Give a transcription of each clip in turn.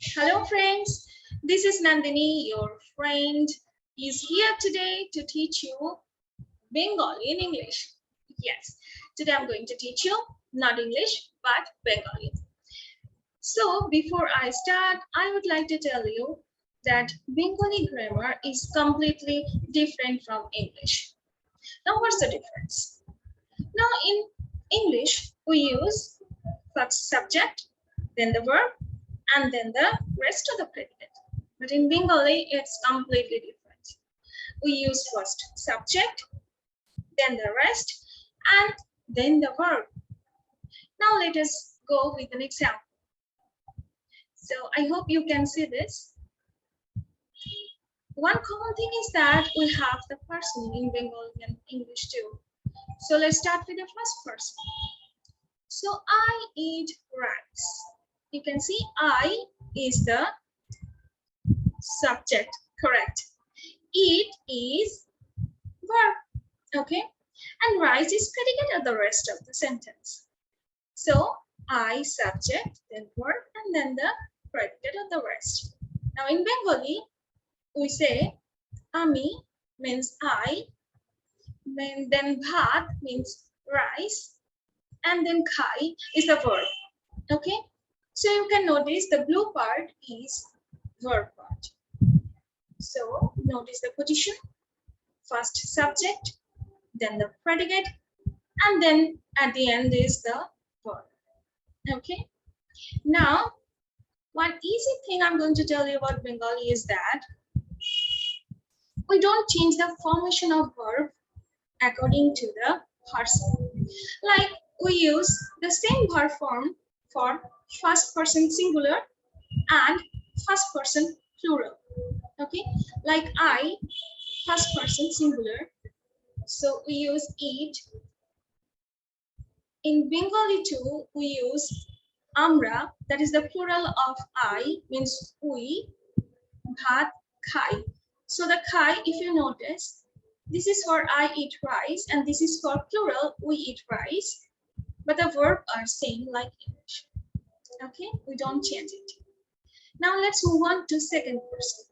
Hello friends, this is Nandini, your friend, is here today to teach you Bengali in English. Yes, today I'm going to teach you not English but Bengali. So before I start, I would like to tell you that Bengali grammar is completely different from English. Now what's the difference? Now in English, we use first subject, then the verb, and then the rest of the predicate. But in Bengali, it's completely different. We use first subject, then the rest, and then the verb. Now let us go with an example. So I hope you can see this. One common thing is that we have the person in Bengali and English too. So let's start with the first person. So I eat rice. You can see I is the subject, correct. Eat is verb, okay, and rice is predicate of the rest of the sentence. So I subject, then verb, and then the predicate of the rest. Now in Bengali, we say ami means I, then bhat means rice, and then khai is the verb, okay. So you can notice the blue part is verb part. So notice the position, first subject, then the predicate, and then at the end is the verb. Okay. Now, one easy thing I'm going to tell you about Bengali is that we don't change the formation of verb according to the person. Like we use the same verb form for first person singular and first person plural. Okay, like I, first person singular. So we use eat. In Bengali too, we use amra, that is the plural of I, means we, bhat, khai. So the khai, if you notice, this is for I eat rice, and this is for plural, we eat rice. But the verb are same like English. Okay, we don't change it. Now let's move on to second person.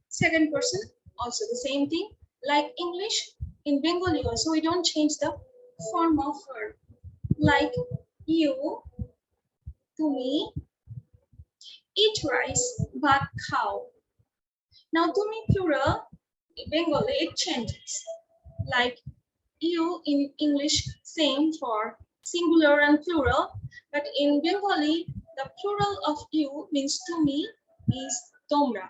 Second person, also the same thing, like English. In Bengali also, we don't change the form of verb. Like you, tumi, eat rice, but cow. Now tumi plural, in Bengali it changes. Like you in English, same for singular and plural, but in Bengali, the plural of you means tumi is tomra.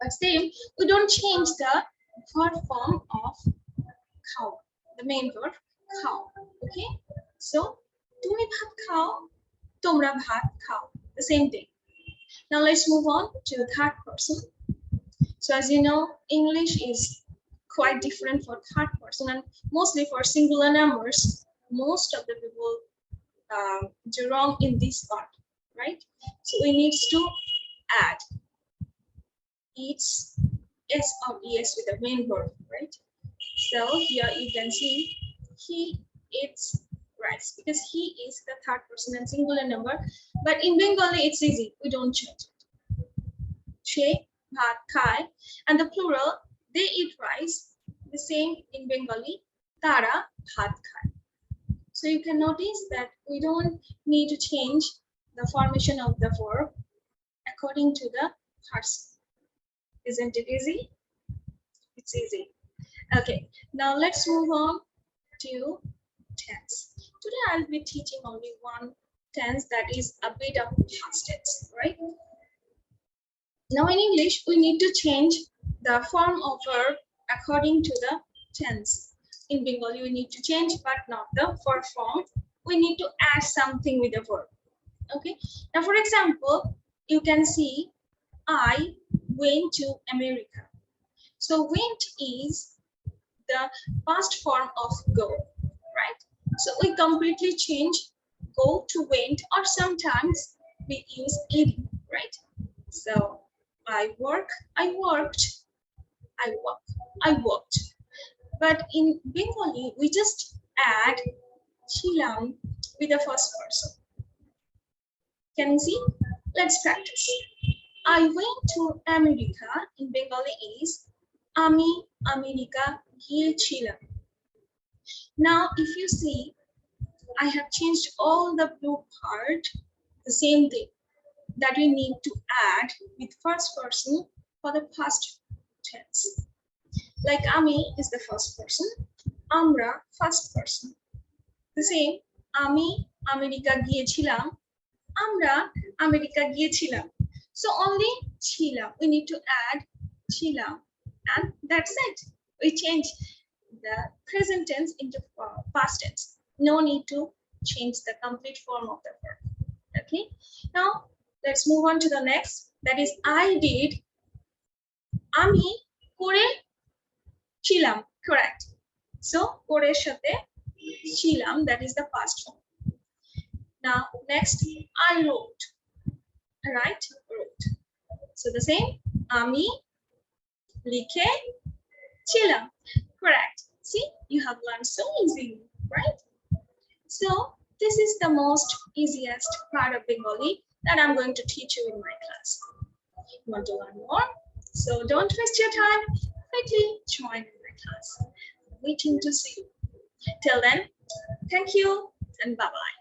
But same, we don't change the verb form of cow, the main verb cow. Okay, so tumi bhat khao, tomra bhat khao, the same thing. Now let's move on to the third person. So as you know, English is quite different for third person, and mostly for singular numbers, most of the people do wrong in this part, right? So we need to add eats s or es with the main verb, right? So here you can see he eats rice because he is the third person and singular number. But in Bengali, it's easy. We don't change it. She, bhat, khai, and the plural, they eat rice. The same in Bengali, tara, bhat, khai. So you can notice that we don't need to change the formation of the verb according to the person. Isn't it easy? It's easy. Okay, now let's move on to tense. Today I'll be teaching only one tense, that is a bit of past tense, right? Now in English, we need to change the form of verb according to the tense. In Bengali, we need to change, but not the verb form. We need to add something with the verb. Okay. Now, for example, you can see I went to America. So went is the past form of go, right? So we completely change go to went, or sometimes we use eating, right? So I work, I worked, I walk, I walked. But in Bengali, we just add chilam with the first person. Can you see? Let's practice. I went to America in Bengali is Ami America giyechhilam. Now if you see, I have changed all the blue part, the same thing that we need to add with first person for the past tense. Like Ami is the first person, Amra first person. The same, Ami America giyechhilam, Amra America giyechhilam. So only chilam, we need to add chilam, and that's it. We change the present tense into past tense. No need to change the complete form of the verb. Okay, now let's move on to the next. That is, I did, আমি করেছিলাম. Correct. So করের সাথে ছিলাম, that is the past form. Now next, I wrote. Right, wrote. So the same, আমি লিখেছিলাম. Correct. See, you have learned so easily, right? So this is the most easiest part of Bengali that I'm going to teach you in my class. You want to learn more? So don't waste your time. Quickly join in my class. I'm waiting to see you. Till then, thank you and bye-bye.